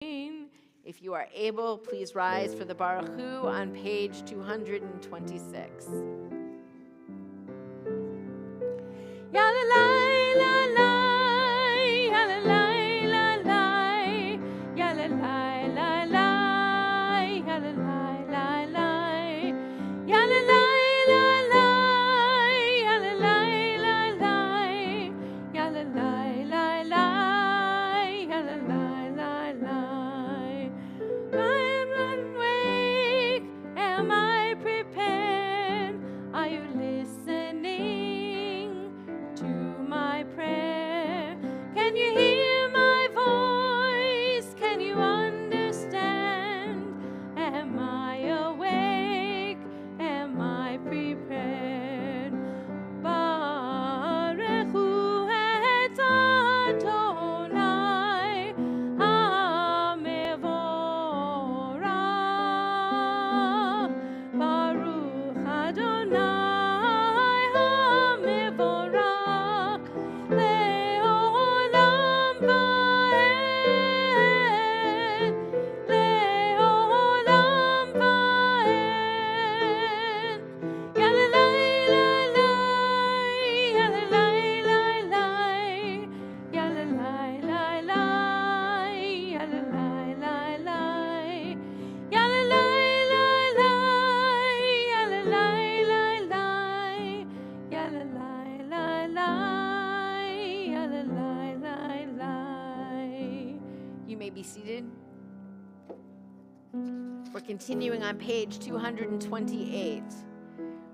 If you are able, please rise for the Baruch Hu on page 226. Be seated. We're continuing on page 228.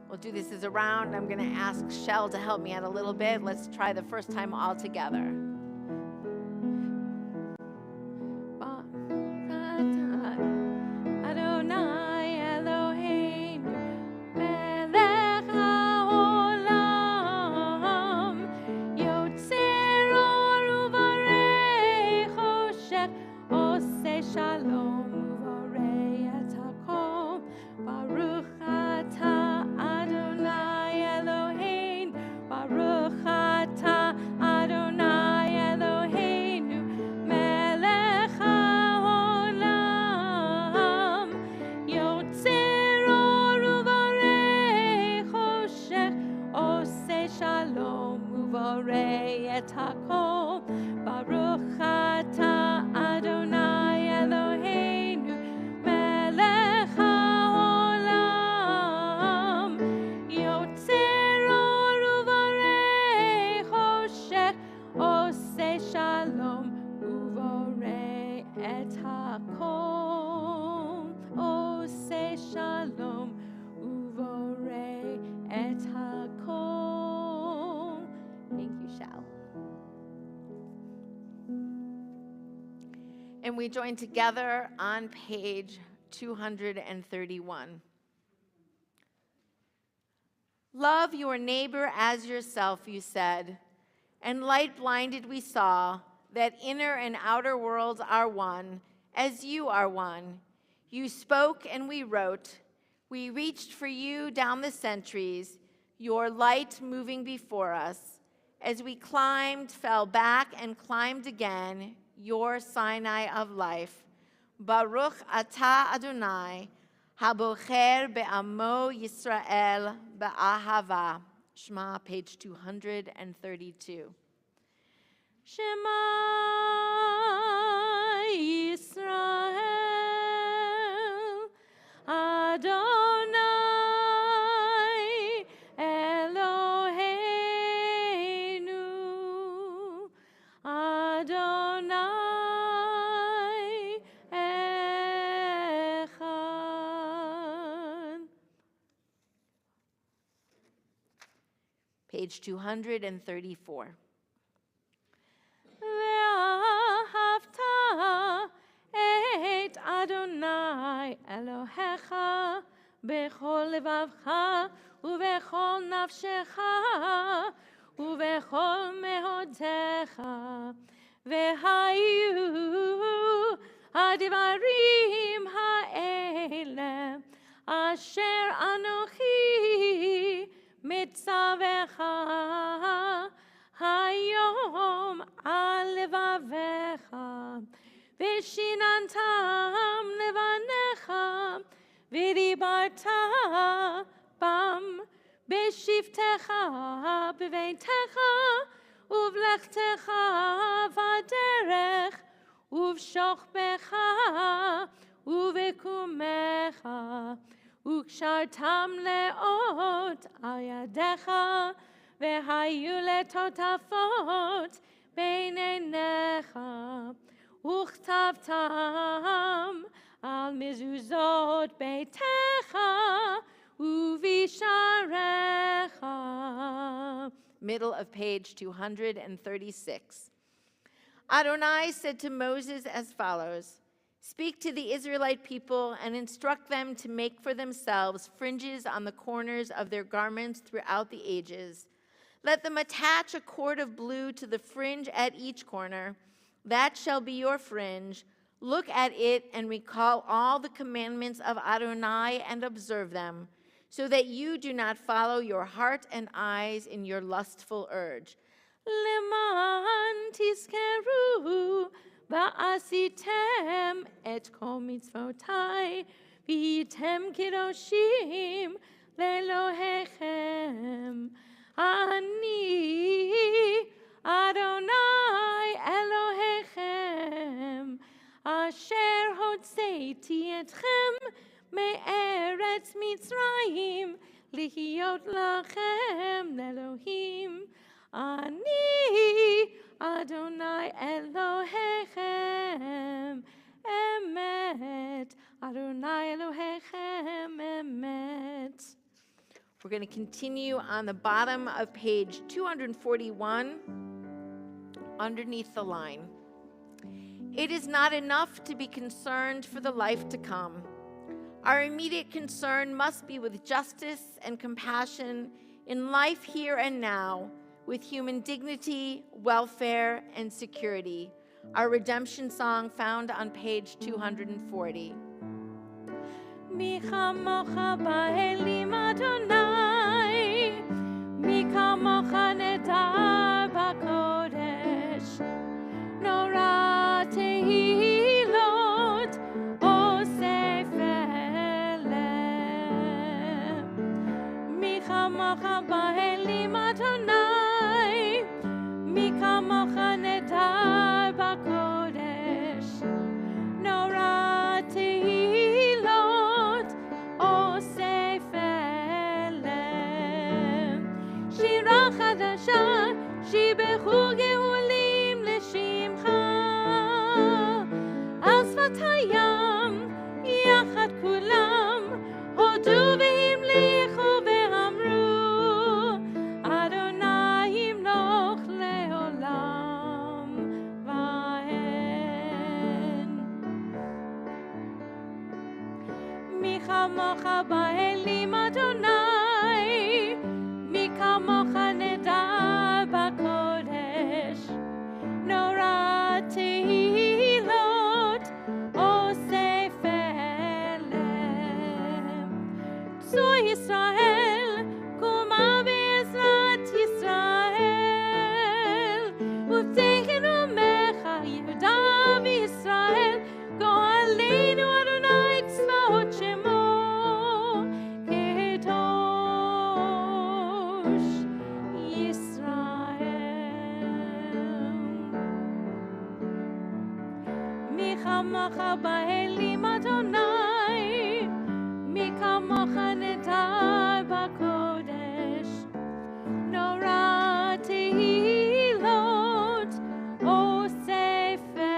We'll do this as a round. I'm going to ask Shell to help me out a little bit. Let's try the first time all together. And we join together on page 231. Love your neighbor as yourself, you said, and light blinded we saw that inner and outer worlds are one, as you are one. You spoke and we wrote. We reached for you down the centuries, your light moving before us. As we climbed, fell back, and climbed again, your Sinai of life. Baruch atah Adonai, habocher be'amo Yisrael be'ahava. Shema, page 232. Shema Yisrael, Adonai Eloheinu, Adonai Echad. Page 234. Et Adonai Elohecha bechol levavcha uvechol nafshecha uvechol mehodecha vehayu hadivarim ha'ele asher anochi mitzavecha hayom al levavecha ושיננתם לבניך, ודיברת בם בשבתך בביתך, ובלכתך בדרך, ובשוכבך ובקומך, וקשרתם לאות על ידיך, והיו לטוטפות בין עיניך, וכתבתם על מזוזות ביתך ובשעריך. Middle of page 236. Adonai said to Moses as follows, "Speak to the Israelite people and instruct them to make for themselves fringes on the corners of their garments throughout the ages. Let them attach a cord of blue to the fringe at each corner. That shall be your fringe. Look at it and recall all the commandments of Adonai and observe them, so that you do not follow your heart and eyes in your lustful urge. למען תזכרו ועשיתם את כל מצוותיי, והייתם קדושים לאלוהיכם. אני אדוני אלוהיכם, אשר הוצאתי אתכם מארץ מצרים, להיות לכם לאלוהים. אני אדוני אלוהיכם, אמת. אדוני אלוהיכם, אמת. We're going to continue on the bottom of page 241, underneath the line. It is not enough to be concerned for the life to come. Our immediate concern must be with justice and compassion in life here and now, with human dignity, welfare, and security. Our redemption song found on page 240. מי כמוך באלים אדוני, מי כמוך נדר בקודש, נורא תהילות אוסף אלם. מי כמוך באלים אדוני, מי כמוך נדר בקודש, נורא תהילות אוסף אלם. שירה חדשה שיבחו גאולים לשמך, על שפת הים יחד כולם הודו והמליכו ואמרו, אדוני ימלוך לעולם ועד. מי כמוך באלים אדוני, מי כמוך נדר בקודש, נורא תהילות אוסף אלם. צור ישראל, קומה בעזרת ישראל, ובטחן עמך יהודה וישראל, גואלנו אדוני צבאות שמו, קדוש ישראל. מי כמוך באלים אדוני, מי כמוך נדר בקודש, נורא תהילות אוסף אלם.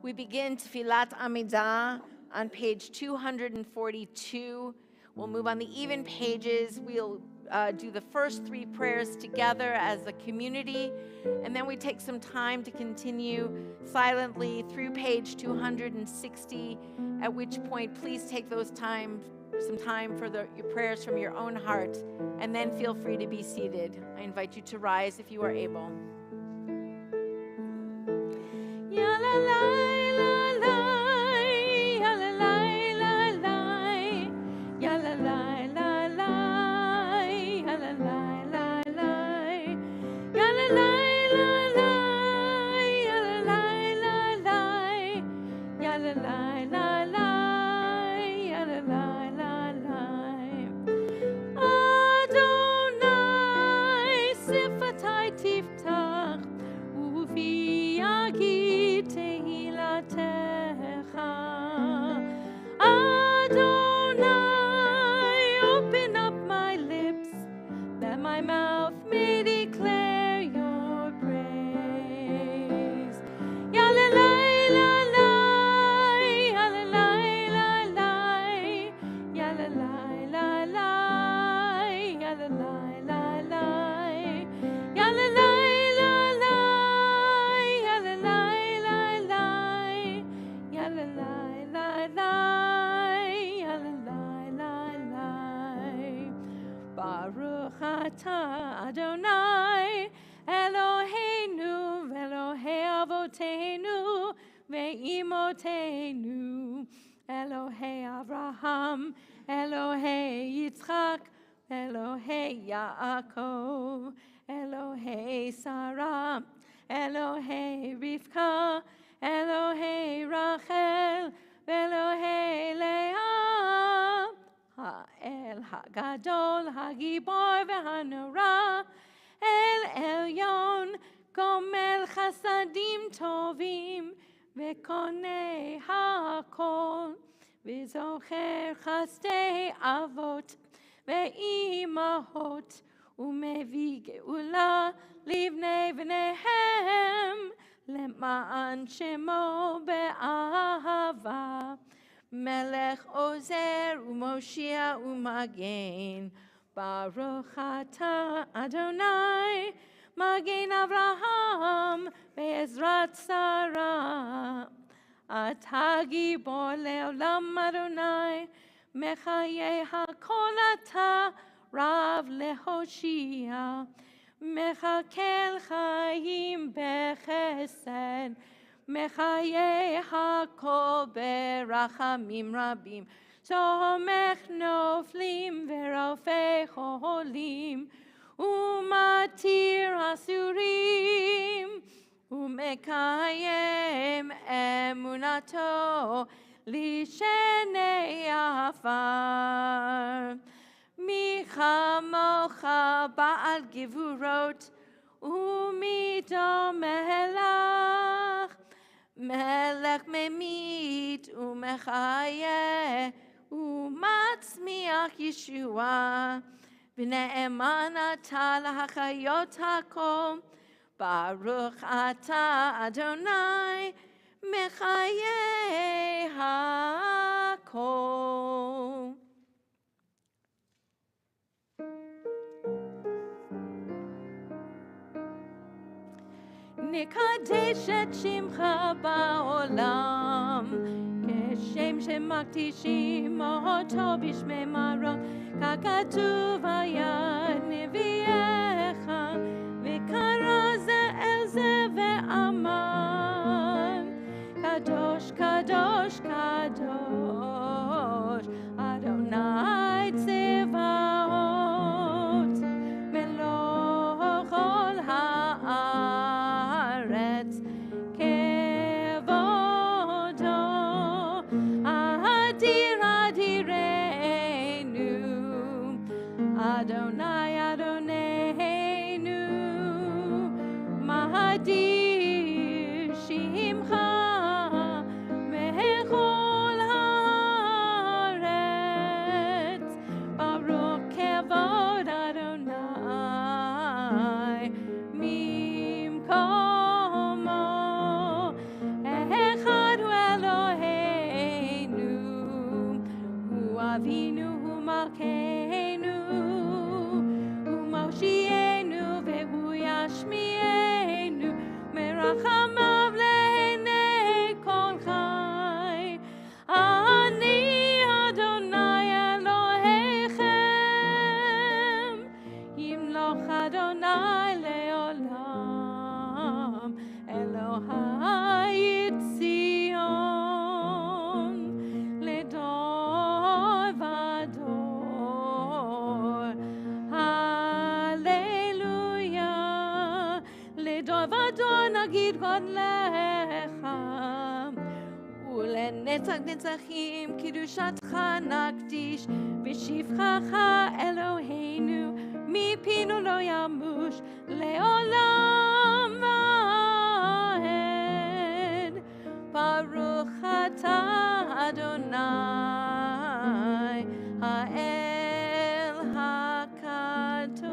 We begin Tfilat Amidah on page 242. We'll move on the even pages. We'll do the first three prayers together as a community, and then we take some time to continue silently through page 260, at which point please take some time for your prayers from your own heart, and then feel free to be seated. I invite you to rise if you are able. Ya la la la la, ya la la la la, ya la la la la, ya la la la la, ya la אבותינו ואימותינו, אלוהי אברהם, אלוהי יצחק, אלוהי יעקב, אלוהי שרה, אלוהי רבקה, אלוהי רחל, ואלוהי לאה, האל הגדול, הגיבור והנורא, אל עליון, גומל חסדים טובים, וקונה הכל, וזוכר חסדי אבות ואימהות, ומביא גאולה לבני בניהם, למען שמו באהבה. מלך עוזר ומושיע ומגן, ברוך אתה אדוני, מגן אברהם בעזרת שרה. אתה גיבור לעולם אדוני, מחיה הכל אתה רב להושיע. מחכה חיים בחסד, מחיה הכל ברחמים רבים. סומך נופלים ורופא חולים, ומתיר אסורים, ומקיים אמונתו לשני עפר. מי כמוך בעל גבורות, ומי דומה לך, מלך ממית ומחיה, ומצמיח ישועה. ונאמן אתה להחיות הכל, ברוך אתה אדוני, מחיה הכל. נקדש את שמך בעולם, כשם שמקדישים אותו בשמי מרום, ככתוב היה נביאך, וקרא זה אל זה ואמר, קדוש קדוש קדוש אדוני צבאות, מלוך כל הארץ כבודו, אדיר אדירנו, אדוני אדוננו, מאדיר שמך בכל הארץ, ברוך כבוד אדוני ממקומו. אחד הוא אלוהינו, הוא אבינו, הוא מלכנו, הוא מושיענו והוא ישמיענו, מרחמיו לעיני כל חי. אני אדוני אלוהיכם, ימלוך אדוני לעולם, אלוהי ציון לדור ודור. הללויה, לדור ודור נגיד גודלך, ולנצח נצחים קדושתך נקדיש, ושבחך אלוהינו מפינו לא ימוש לעולם ועד. ברוך אתה אדוני האל הקדוש.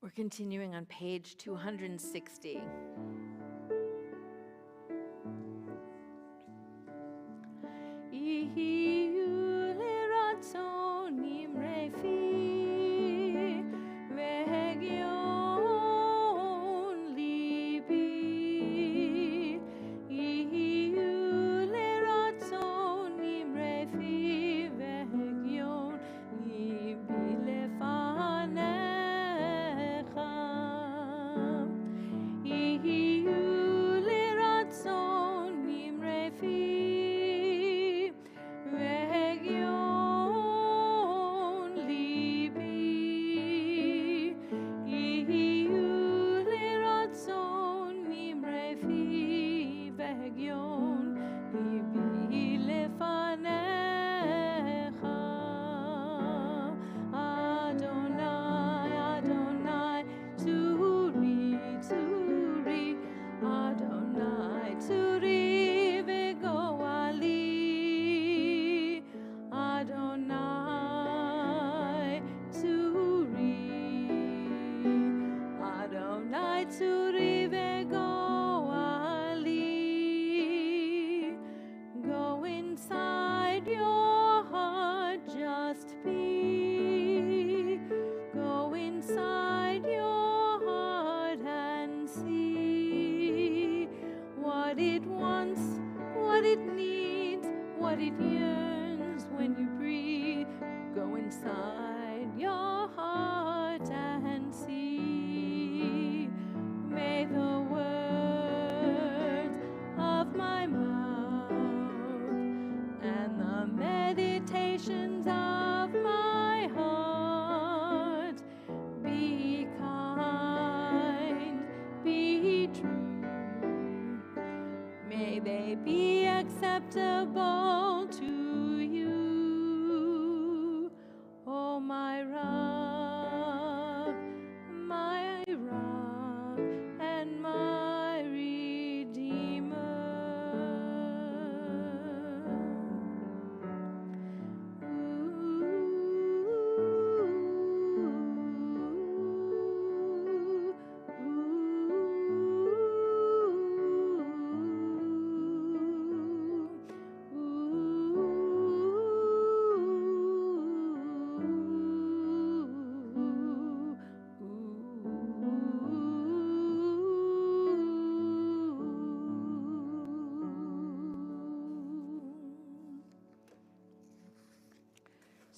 We're continuing on page 260.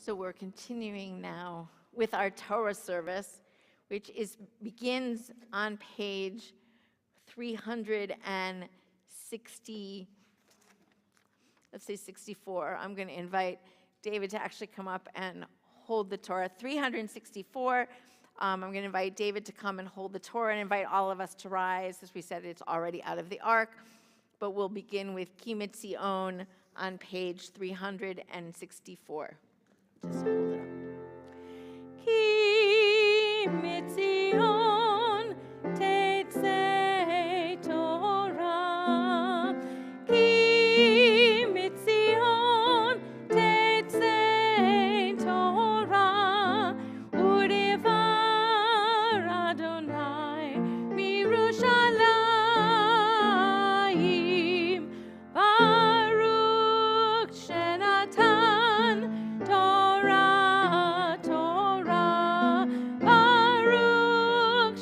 So we're continuing now with our Torah service, which begins on page 360, let's say 64. I'm going to invite David to actually come up and hold the Torah. 364, I'm going to invite David to come and hold the Torah and invite all of us to rise. As we said, it's already out of the ark, but we'll begin with Ki Mitzion on page 364. Just hold it up. Ki Mitzion tetzei Torah. Ki Mitzion tetzei Torah. Udevar Adonai mirushalayim. Baruch Shenatan Torah, Torah, Baruch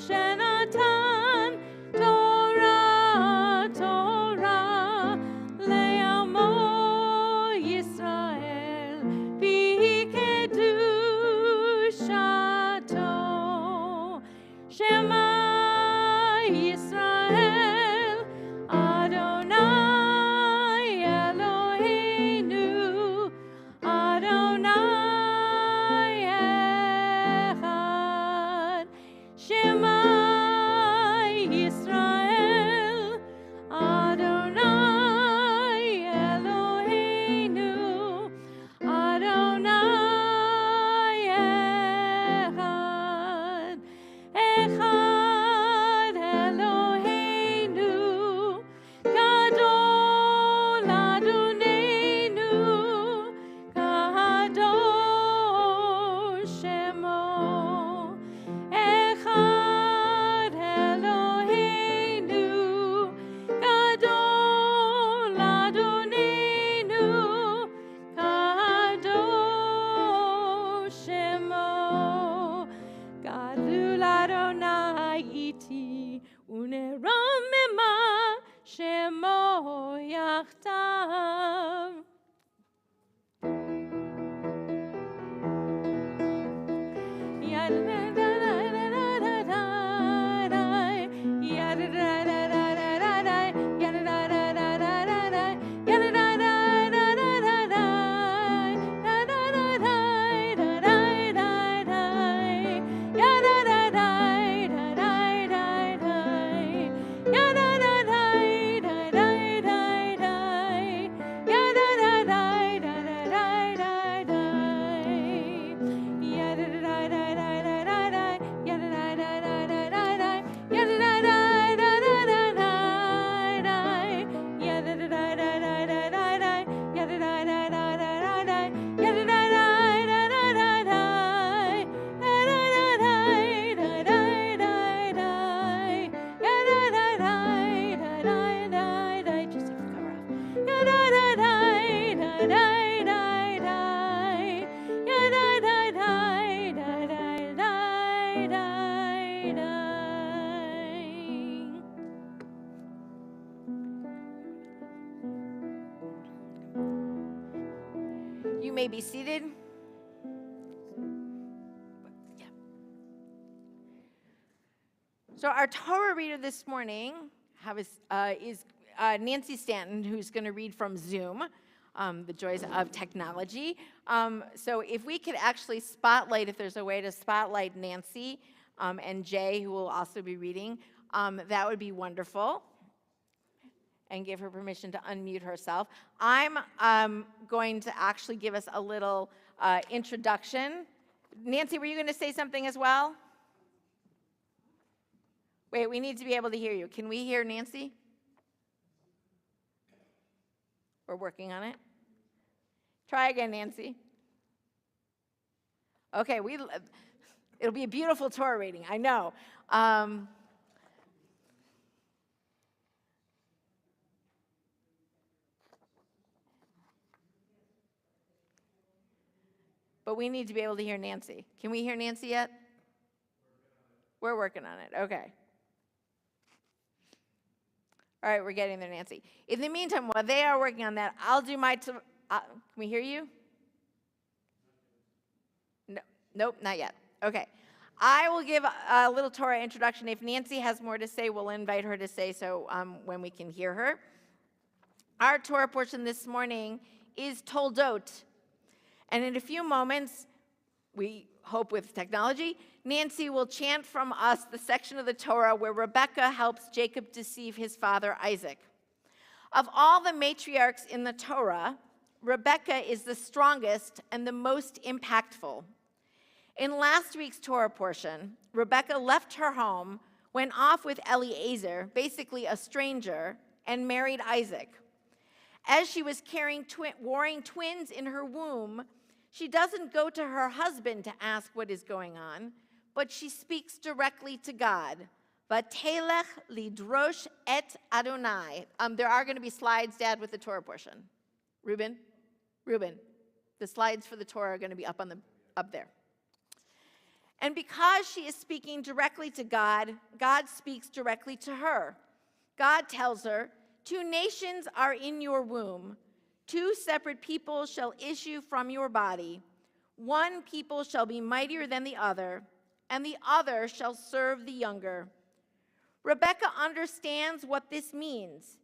You may be seated. Yeah. So our Torah reader this morning is Nancy Stanton, who's going to read from Zoom, the joys of technology. So if we could actually spotlight, if there's a way to spotlight Nancy and Jay, who will also be reading, that would be wonderful. And give her permission to unmute herself. I'm going to actually give us a little introduction. Nancy, were you going to say something as well? Wait, we need to be able to hear you. Can we hear Nancy? We're working on it. Try again, Nancy. Okay, it'll be a beautiful Torah reading, I know. But we need to be able to hear Nancy. Can we hear Nancy yet? We're working on it. Okay. All right, we're getting there, Nancy. In the meantime, while they are working on that, I'll do my... can we hear you? No, nope, not yet. Okay. I will give a little Torah introduction. If Nancy has more to say, we'll invite her to say so when we can hear her. Our Torah portion this morning is Toldot. And in a few moments, we hope with technology, Nancy will chant from us the section of the Torah where Rebekah helps Jacob deceive his father Isaac. Of all the matriarchs in the Torah, Rebekah is the strongest and the most impactful. In last week's Torah portion, Rebekah left her home, went off with Eliezer, basically a stranger, and married Isaac. As she was carrying warring twins in her womb, she doesn't go to her husband to ask what is going on, but she speaks directly to God. Vatelech lidrosh et Adonai. There are going to be slides, Dad, with the Torah portion. Reuben, the slides for the Torah are going to be up there. And because she is speaking directly to God, God speaks directly to her. God tells her, 2 nations are in your womb. 2 separate people shall issue from your body. 1 people shall be mightier than the other, and the other shall serve the younger. Rebekah understands what this means.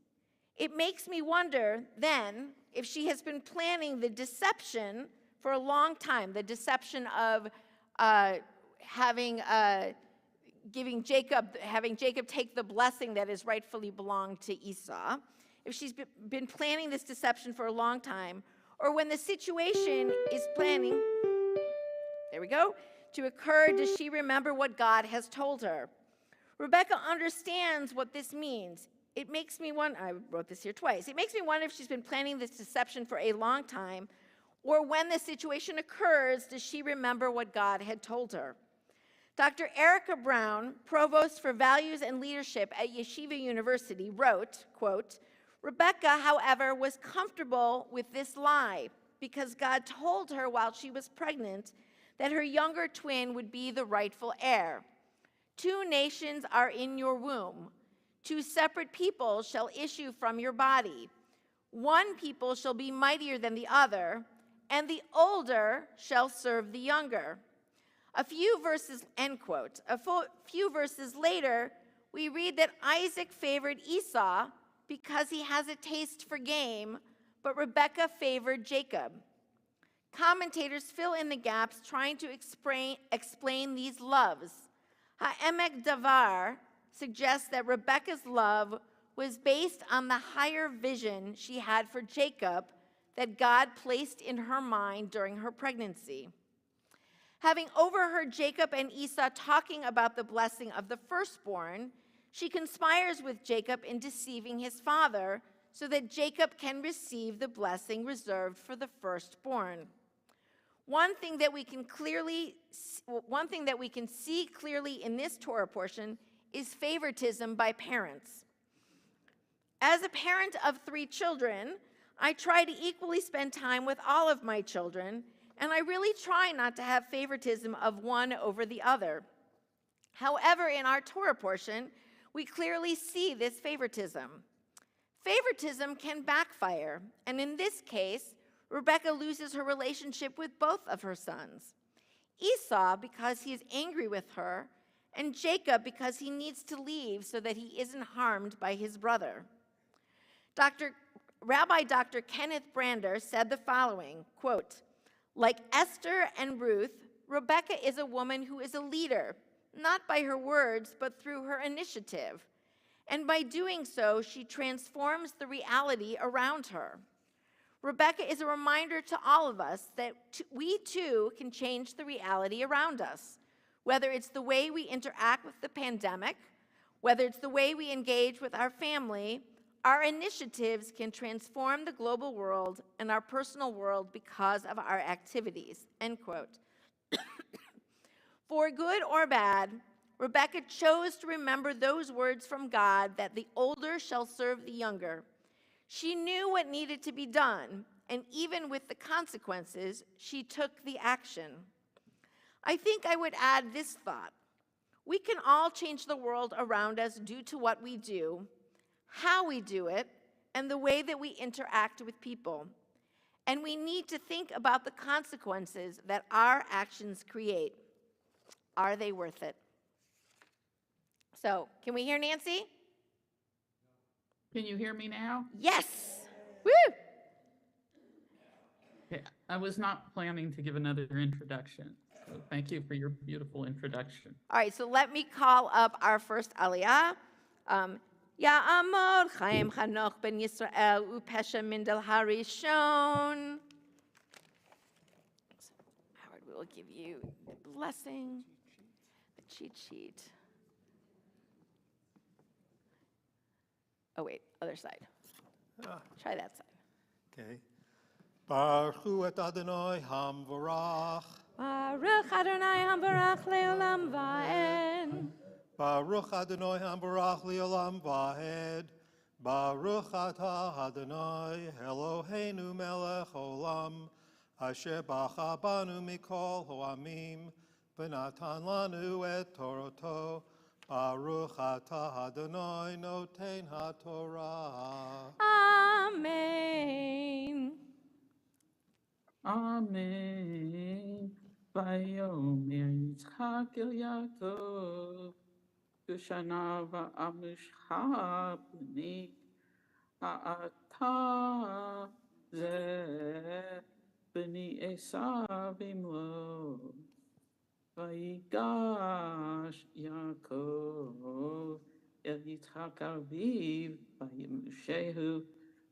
It makes me wonder, then, if she has been planning the deception for a long time, the deception of having Jacob take the blessing that is rightfully belonged to Esau. If she's been planning this deception for a long time, or when the situation is planning, there we go, to occur, does she remember what God has told her? Rebekah understands what this means. It makes me wonder, I wrote this here twice, it makes me wonder if she's been planning this deception for a long time, or when the situation occurs, does she remember what God had told her? Dr. Erica Brown, Provost for Values and Leadership at Yeshiva University, wrote, quote, Rebekah, however, was comfortable with this lie because God told her while she was pregnant that her younger twin would be the rightful heir. 2 nations are in your womb. 2 separate people shall issue from your body. 1 people shall be mightier than the other, and the older shall serve the younger. A few verses, end quote. A few verses later, we read that Isaac favored Esau because he has a taste for game, but Rebekah favored Jacob. Commentators fill in the gaps trying to explain these loves. Ha'emek Davar suggests that Rebekah's love was based on the higher vision she had for Jacob that God placed in her mind during her pregnancy. Having overheard Jacob and Esau talking about the blessing of the firstborn, she conspires with Jacob in deceiving his father so that Jacob can receive the blessing reserved for the firstborn. One thing that we can see clearly in this Torah portion is favoritism by parents. As a parent of 3 children, I try to equally spend time with all of my children, and I really try not to have favoritism of one over the other. However, in our Torah portion, we clearly see this favoritism. Favoritism can backfire, and in this case, Rebekah loses her relationship with both of her sons. Esau because he is angry with her, and Jacob because he needs to leave so that he isn't harmed by his brother. Rabbi Dr. Kenneth Brander said the following, quote, "Like Esther and Ruth, Rebekah is a woman who is a leader, not by her words, but through her initiative. And by doing so, she transforms the reality around her. Rebekah is a reminder to all of us that we too can change the reality around us, whether it's the way we interact with the pandemic, whether it's the way we engage with our family. Our initiatives can transform the global world and our personal world because of our activities," end quote. For good or bad, Rebekah chose to remember those words from God that the older shall serve the younger. She knew what needed to be done, and even with the consequences, she took the action. I think I would add this thought. We can all change the world around us due to what we do, how we do it, and the way that we interact with people. And we need to think about the consequences that our actions create. Are they worth it? So, can we hear Nancy? Can you hear me now? Yes. Woo! Okay, I was not planning to give another introduction, so thank you for your beautiful introduction. All right, so let me call up our first aliyah. Ya Amor Chaim Chanoch ben Yisrael Upesha Mindel Harishon. Howard, we will give you the blessing, the cheat sheet. Oh wait, other side. Try that side. Okay. Baruch hu et Adonai hamvarach. Baruch Adonai hambarach leolam va'ed. Baruch Adonai hamvarach leolam vahed. Baruch atah Adonai Eloheinu melech olam. Asher bacha banu mikol hoamim. V'natan lanu et toroto. Baruch atah Adonai noten haTorah. Amen. Amen. Vayomer Yitzchak el Yaakov, B'shana va'amishcha b'ni ha'ata zeh b'ni Esav imlo. Vayigash Yaakov el Yitzchak aviv, vayimshehu,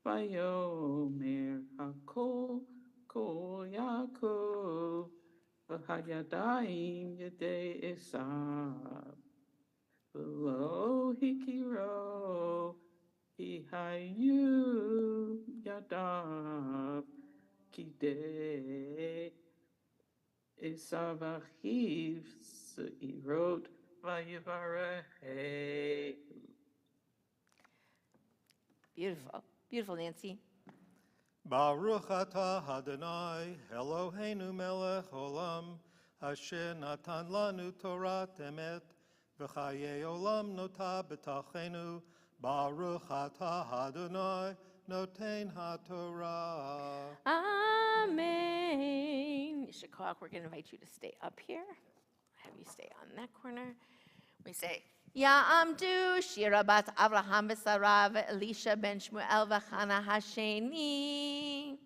vayomer hakol kol Yaakov, v'hayadayim yedei Esav, v'lo hikiro, hihayu yadav, kidei Esav achiv se'irot vayivareh. Beautiful. Beautiful, Nancy. Baruch atah Adonai Eloheinu melech olam asher natan lanu Torah emet v'chayei olam nota b'tachenu. Baruch atah Adonai noten haTorah. Amen. Shakok, we're going to invite you to stay up here. Have you stay on that corner. We say, Ya Amdu, Shira bat Avraham v'Sarav, Elisha ben Shmuel v'Chana Hasheni.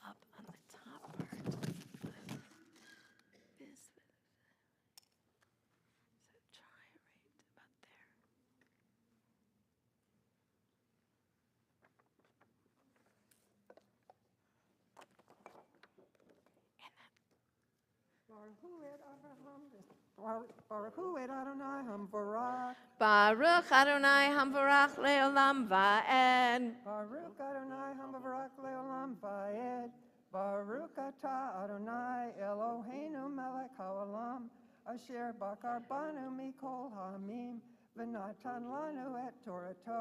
Up on the top part. This. So try right about there. Baruch hu et Adonai hamvarach. Baruch Adonai hamvarach leolam va'ed. Baruch Adonai hamvarach leolam va'ed. Baruch atah Adonai Eloheinu melech haolam. Asher bakar banu mikol ha'amim. V'natan lanu et Torato.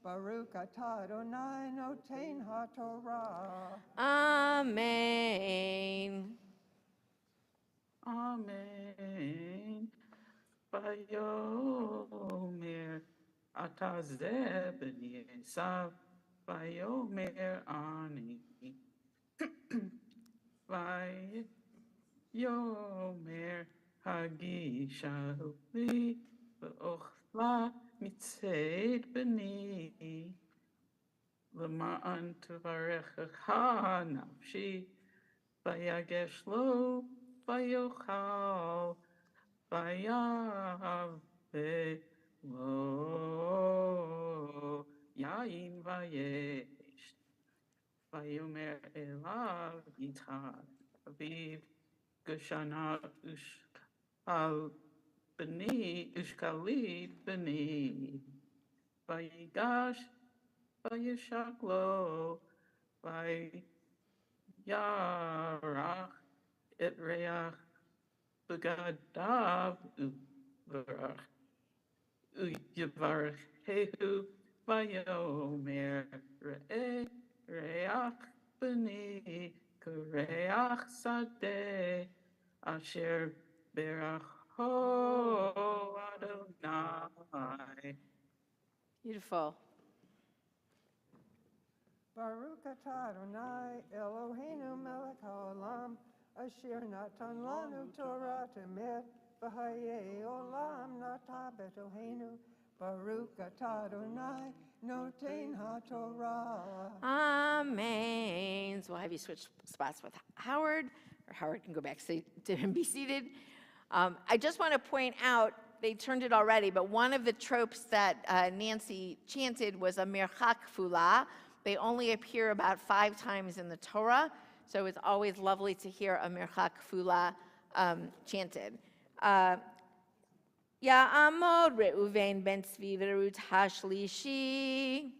Baruch atah Adonai noten haTorah. Amen. Amen. ויאמר אתה זה בני עשיו, ויאמר אני. ויאמר הגישה לי ואוכלה מצאת בני, למען תברכך נפשי, ויגש לו ויאכל, ויבא לו יין וישת. ויאמר אליו יתר אביו, גשנה ושקלי בני. ויגש וישק לו, וירח את ריח בגדיו ויברכהו, ויאמר ראה ריח בני כריח שדה, אשר ברכו אדוני. Beautiful. Baruch atah Adonai Eloheinu melech haolam, asher natan lanu Torah temet, v'hayei olam nata betohenu. Baruch atah Adonai noten haTorah. Amen. So we'll have you switch spots with Howard, or Howard can go back to him, be seated. I just want to point out, they turned it already, but one of the tropes that Nancy chanted was a merchak fulah. They only appear about 5 times in the Torah, so it's always lovely to hear a merchak fulah chanted. Ya'amod Reuven ben Tzvi v'Rut hashlishi.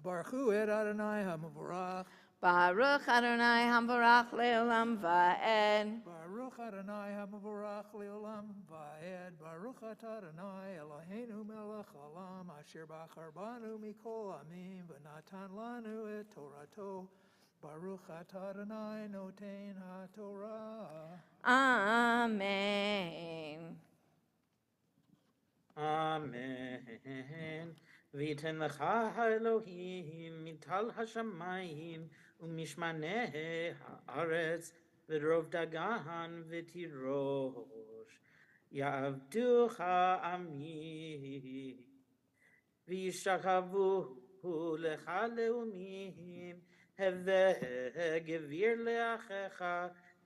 Baruch Hu et Adonai HaMavorach. Baruch Adonai Hamvarach Leolam Va'ed. Baruch Adonai HaMavorach Leolam Va'ed. Baruch atah Adonai Eloheinu melech haolam, asher bachar banu mikol amim, v'natan lanu et Torato. Baruch atah Adonai noten haTorah. Amen. Amen. ויתן לך האלוהים מטל השמיים ומשמני הארץ ורוב דגן ותירוש. יעבדוך עמי וישכבו לך לאומים, הווה גביר לאחיך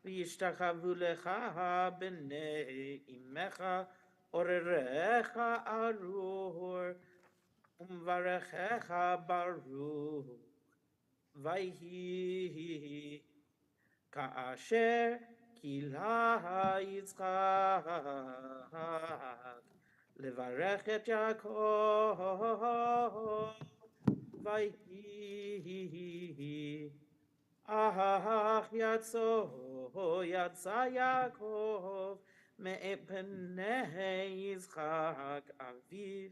וישתחוו לך בני אמך, עורריך ארור ומברכך ברוך. ויהי כאשר קילה יצחק לברך את יעקב, ויהי אך יצא יעקב מפני יצחק אביו,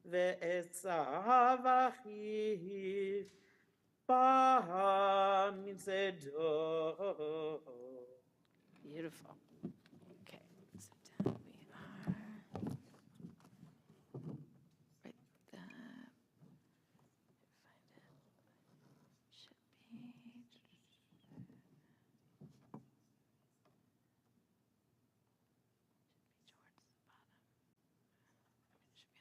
ועשיו אחיו בא מצדו. Beautiful. Okay, so down we are. Right there. Find it. Should be. Towards the bottom. It should be on this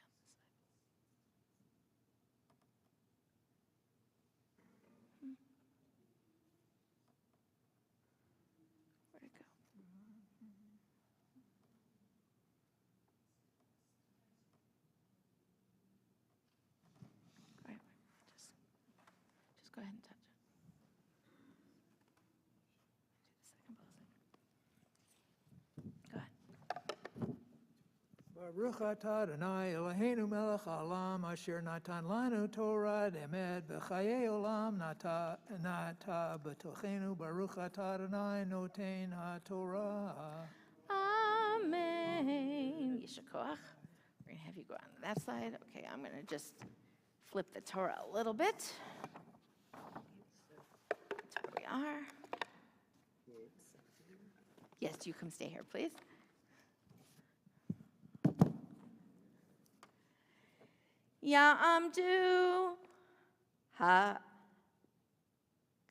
side. Where'd it go? Right, just go ahead and touch it. Do the second pulse. Go ahead. Baruch atah Adonai Eloheinu melech haolam asher natan lanu Torah emet v'chayei olam nata b'tochenu. Baruch atah Adonai noten haTorah. Amen. Yeshua. We're going to have you go on that side. Okay, I'm going to just flip the Torah a little bit. That's where we are. Yes, you come stay here, please. Ya'amdu ha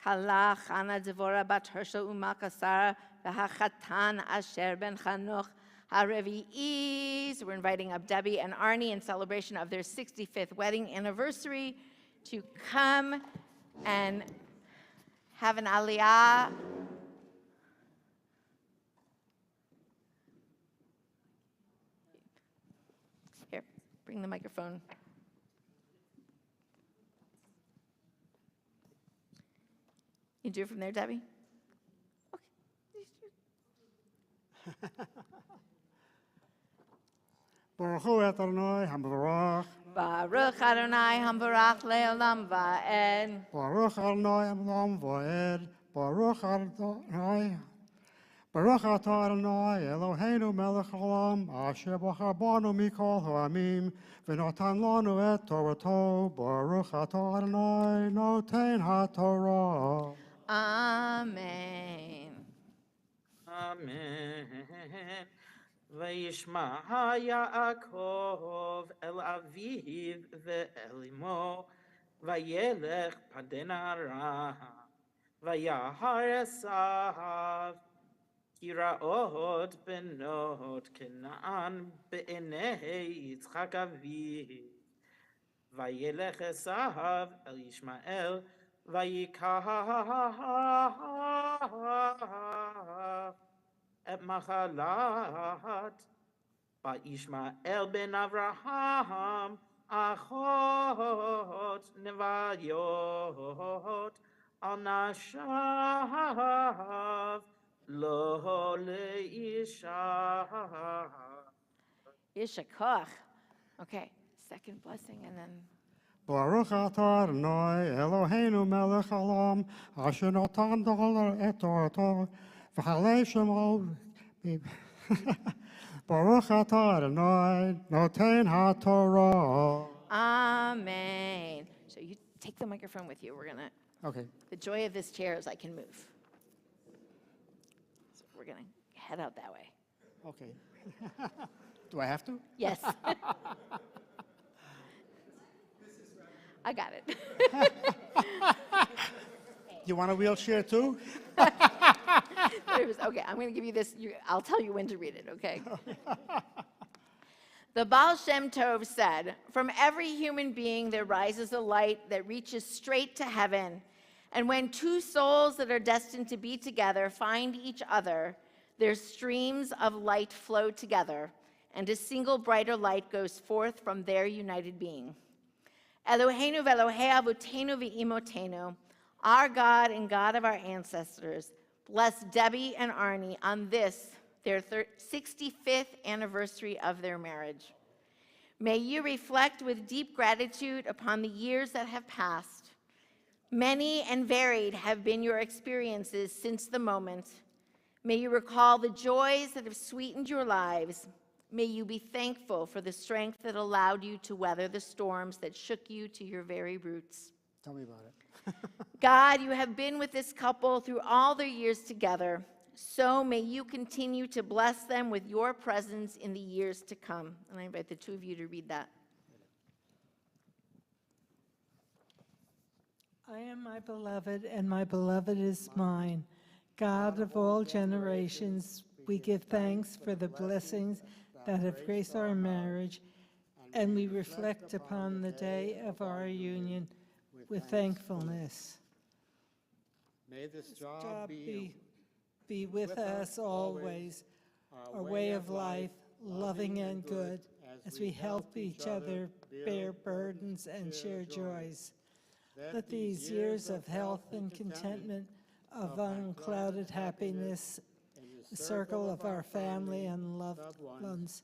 kala chana devora bat Hershel umakasar v'hachatan asher ben Chanoch harevi'i. So we're inviting up Debbie and Arnie in celebration of their 65th wedding anniversary to come and have an aliyah. Here, bring the microphone. You do it from there, Debbie? Okay. Baruch Hu Adonai Hamvarach. Baruch Adonai Hamvarach Le'olam Va'ed. Baruch Adonai Hamvarach Va'ed. Baruch Adonai. Baruch atah Adonai Eloheinu melech haolam asher b'charbanu mikol ha'amim v'notan lanu et Torato. Baruch atah Adonai noten haTorah. Amen. Amen. וישמע יעקב אל אביו ואל אמו, וילך פדן ארם, וירא עשיו, כי רעות בנות כנען בעיני יצחק אביו. וילך עשיו אל ישמעאל, ויקח את מחלת וישמעאל בן אברהם אחות נוויות על נשיו לא לאישה. Yeshua. Okay, second blessing and then. Baruch atah Adonai Eloheinu melech haolam asher natan lanu et Torato v'chalei shemo. Baruch atah Adonai noten haTorah. Amen. So you take the microphone with you. We're going to. Okay. The joy of this chair is I can move. So we're going to head out that way. Okay. Do I have to? Yes. I got it. You want a wheelchair too? Okay, I'm going to give you this. I'll tell you when to read it, okay? The Baal Shem Tov said, "From every human being there rises a light that reaches straight to heaven. And when two souls that are destined to be together find each other, their streams of light flow together, and a single brighter light goes forth from their united being. Eloheinu v'Elohei avotenu v'imotenu, our God and God of our ancestors, bless Debbie and Arnie on this, their 65th anniversary of their marriage. May you reflect with deep gratitude upon the years that have passed. Many and varied have been your experiences since the moment. May you recall the joys that have sweetened your lives. May you be thankful for the strength that allowed you to weather the storms that shook you to your very roots. Tell me about it. God, you have been with this couple through all their years together. So may you continue to bless them with your presence in the years to come." And I invite the two of you to read that. I am my beloved, and my beloved is mine. God of all generations, we give thanks for the blessings that have graced our marriage, and we reflect upon the day of our union with thankfulness. May this job be with us always, our way of life, loving and good, as we help each other bear burdens and share joys. Let these years of health and contentment, of unclouded happiness, the circle of our family and loved ones,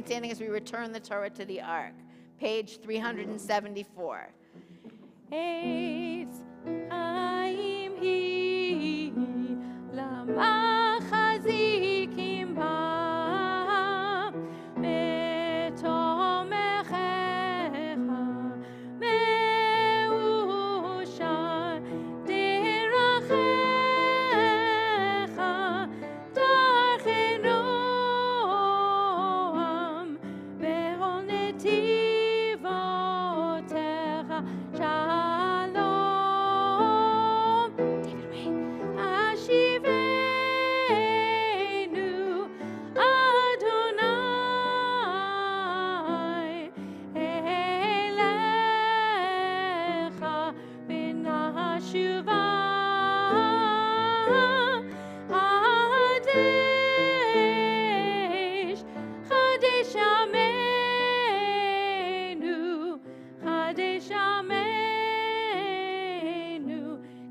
remain standing as we return the Torah to the ark. Page 374. Eitz Chaim hi lamachazikim ba metomechecha meusha derachecha darchenoam behol netivotecha shalom. David, wait. Ashivenu Adonai elecha v'nashuva Hadash Hadash Amenu Hadash Amenu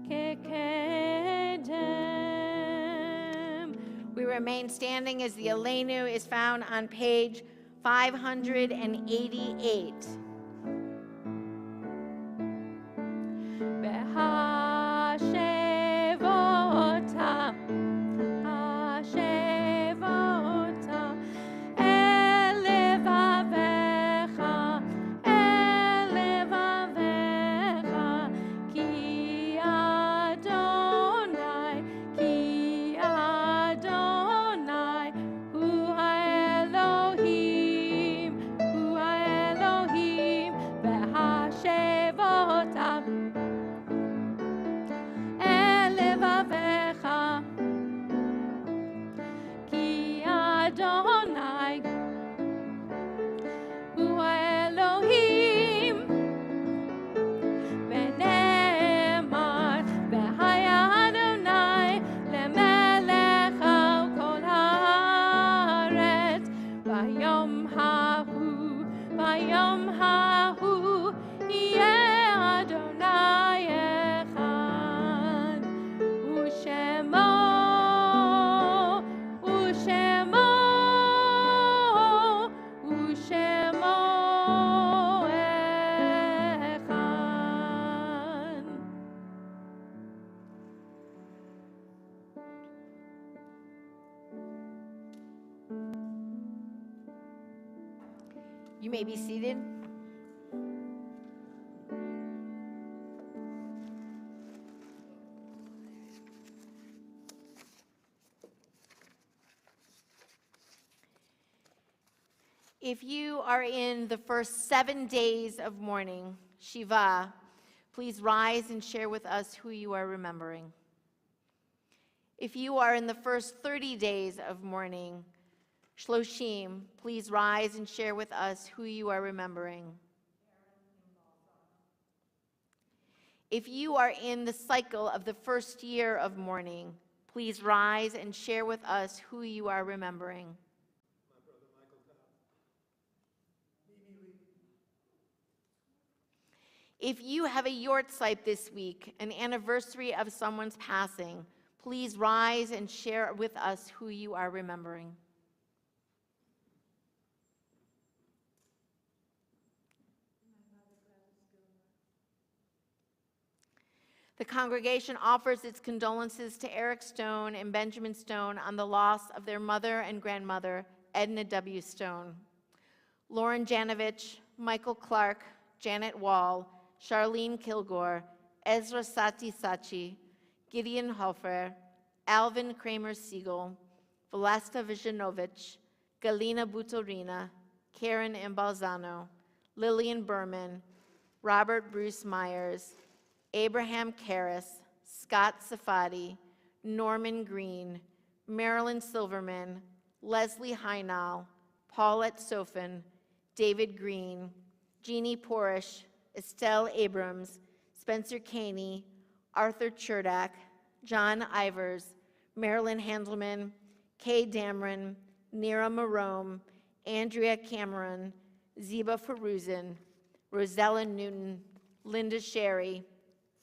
kekedem. We remain standing as the Aleinu is found on page 588. Behashevota Hashevota elevavecha elevavecha ki Adonai hu haElohim behashevota elevavecha ki Adonai hu haElohim v'ne'emar v'haya Adonai lemelech al kol haaretz v'yom hahu yeh Adonai echad u'shemo echad. You may be seated. If you are in the first 7 days of mourning, Shiva, please rise and share with us who you are remembering. If you are in the first 30 days of mourning, Shloshim, please rise and share with us who you are remembering. If you are in the cycle of the first year of mourning, please rise and share with us who you are remembering. If you have a yortzeit this week, an anniversary of someone's passing, please rise and share with us who you are remembering. The congregation offers its condolences to Eric Stone and Benjamin Stone on the loss of their mother and grandmother, Edna W. Stone. Lauren Janovich, Michael Clark, Janet Wall, Charlene Kilgore, Ezra Sati Sachi, Gideon Hofer, Alvin Kramer Siegel, Vlasta Vijanovich, Galina Butorina, Karen Imbalzano, Lillian Berman, Robert Bruce Myers, Abraham Karras, Scott Safadi, Norman Green, Marilyn Silverman, Leslie Heinal, Paulette Sofin, David Green, Jeannie Porish, Estelle Abrams, Spencer Caney, Arthur Cherdak, John Ivers, Marilyn Handelman, Kay Dameron, Nira Marome, Andrea Cameron, Ziba Feruzin, Rosella Newton, Linda Sherry,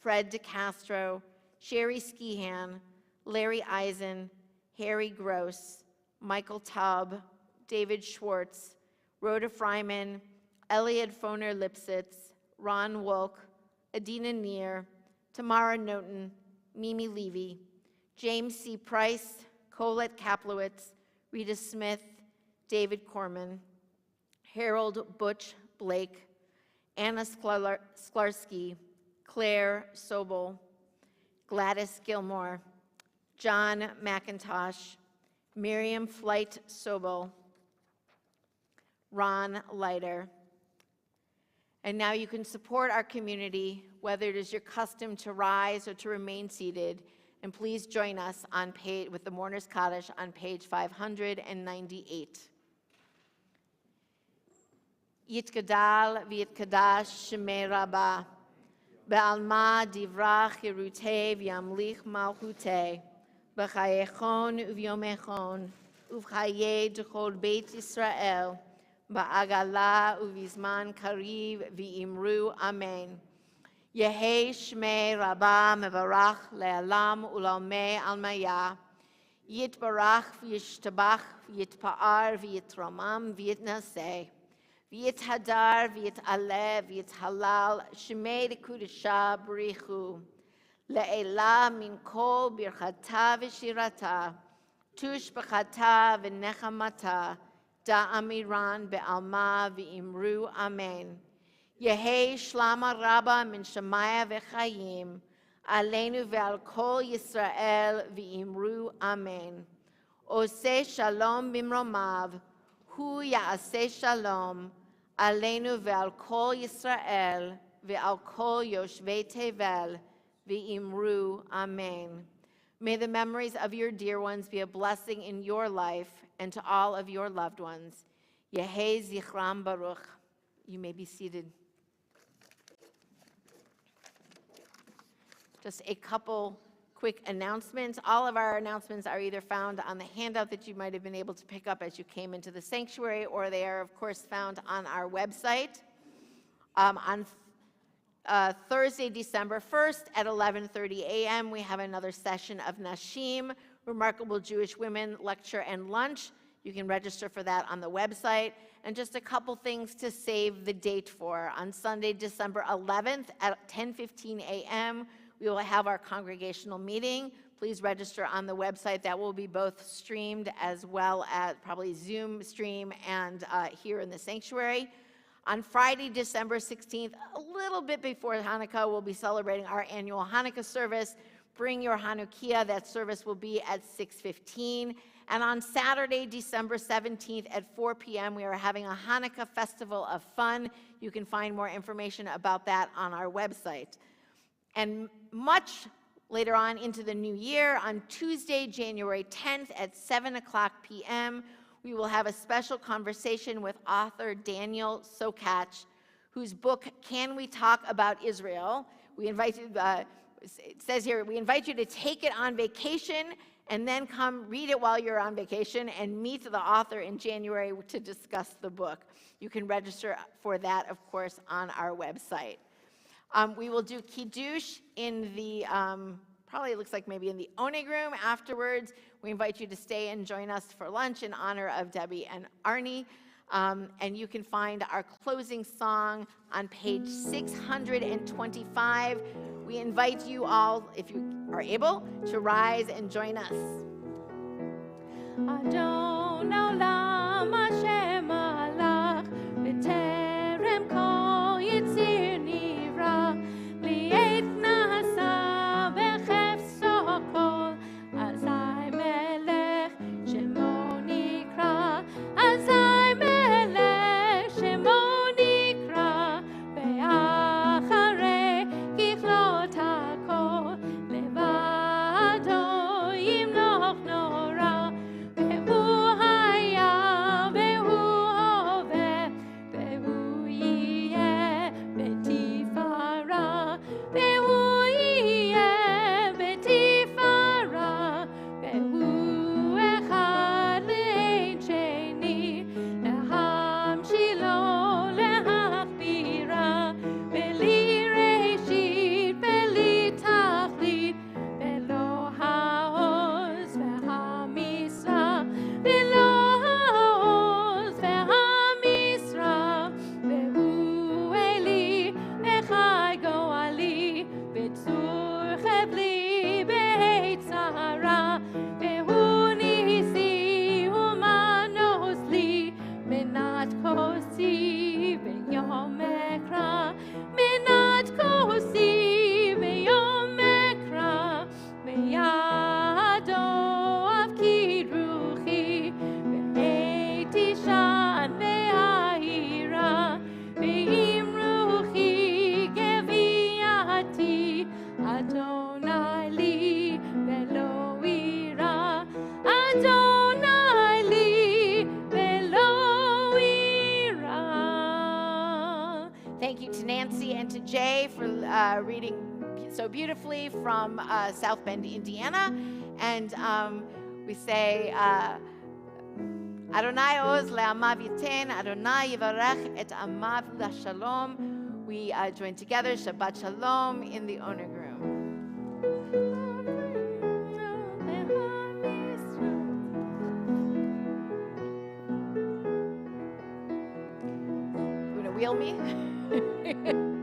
Fred DeCastro, Sherry Skihan, Larry Eisen, Harry Gross, Michael Taub, David Schwartz, Rhoda Fryman, Elliot Foner Lipsitz, Ron Wolk, Adina Neer, Tamara Noten, Mimi Levy, James C. Price, Colette Kaplowitz, Rita Smith, David Corman, Harold Butch Blake, Anna Sklarski, Claire Sobel, Gladys Gilmore, John McIntosh, Miriam Flight Sobel, Ron Leiter. And now you can support our community, whether it is your custom to rise or to remain seated. And please join us on with the Mourner's Kaddish on page 598. Yitgadal v'yitkadash shemei Rabbah, be'alma divrach yeruteh v'yamlich malchuteh, b'chayechon u'vyomechon, u'v'chayei d'chol Beit Yisrael, ba'agala u'vizman kariv v'imru amen. Yehei shmei Rabbah mevarach le'alam u'lalmei almaya, yitbarach v'yishtabach v'yitpa'ar v'yitramam v'yitnaseh, v'yithadar v'yit'aleh v'yithalal shmei dekudesha b'richu, le'ela min kol birchata v'shirata, tushbachata v'nechamata, da'amiran be'alma v'imru amen. Yehei shlama rabba min shemaya v'chayim, aleinu ve'al kol Yisrael v'imru amen. Oseh shalom bimromav, hu ya'aseh shalom, aleinu ve'al kol Yisrael ve'al kol yoshvei tevel v'imru amen. May the memories of your dear ones be a blessing in your life and to all of your loved ones. Yehei zichram baruch. You may be seated. Just a couple quick announcements. All of our announcements are either found on the handout that you might have been able to pick up as you came into the sanctuary, or they are, of course, found on our website. On Thursday, December 1st at 11:30 a.m., we have another session of Nashim, Remarkable Jewish Women Lecture and Lunch. You can register for that on the website. And just a couple things to save the date for. On Sunday, December 11th at 10:15 a.m., we will have our congregational meeting. Please register on the website. That will be both streamed as well as probably Zoom stream and here in the sanctuary. On Friday, December 16th, a little bit before Hanukkah, we'll be celebrating our annual Hanukkah service. Bring your Hanukkah. That service will be at 6:15. And on Saturday, December 17th at 4 p.m., we are having a Hanukkah festival of fun. You can find more information about that on our website. And much later on into the new year, on Tuesday, January 10th at 7 o'clock p.m., we will have a special conversation with author Daniel Sokach, whose book, Can We Talk About Israel? We invite you, it says here, we invite you to take it on vacation and then come read it while you're on vacation and meet the author in January to discuss the book. You can register for that, of course, on our website. We will do Kiddush in the, probably looks like maybe in the Oneg room afterwards. We invite you to stay and join us for lunch in honor of Debbie and Arnie. And you can find our closing song on page 625. We invite you all, if you are able, to rise and join us. Adon olam Hashem alach, b'terem kol yitzir nivra, li'et nasa b'chefso kol, azai melech shemo nikra, azai melech shemo nikra, be'acharei kichlot hakol, levado yimloch nora, ve'hu haya Adonai li velo ira. Adonai li velo ira. Thank you to Nancy and to Jay for reading so beautifully from South Bend, Indiana. And we say, Adonai oz le'amav yiten, Adonai yivarech et amav l'shalom. We join together, Shabbat Shalom, in the Oneg room. You want to wheel me?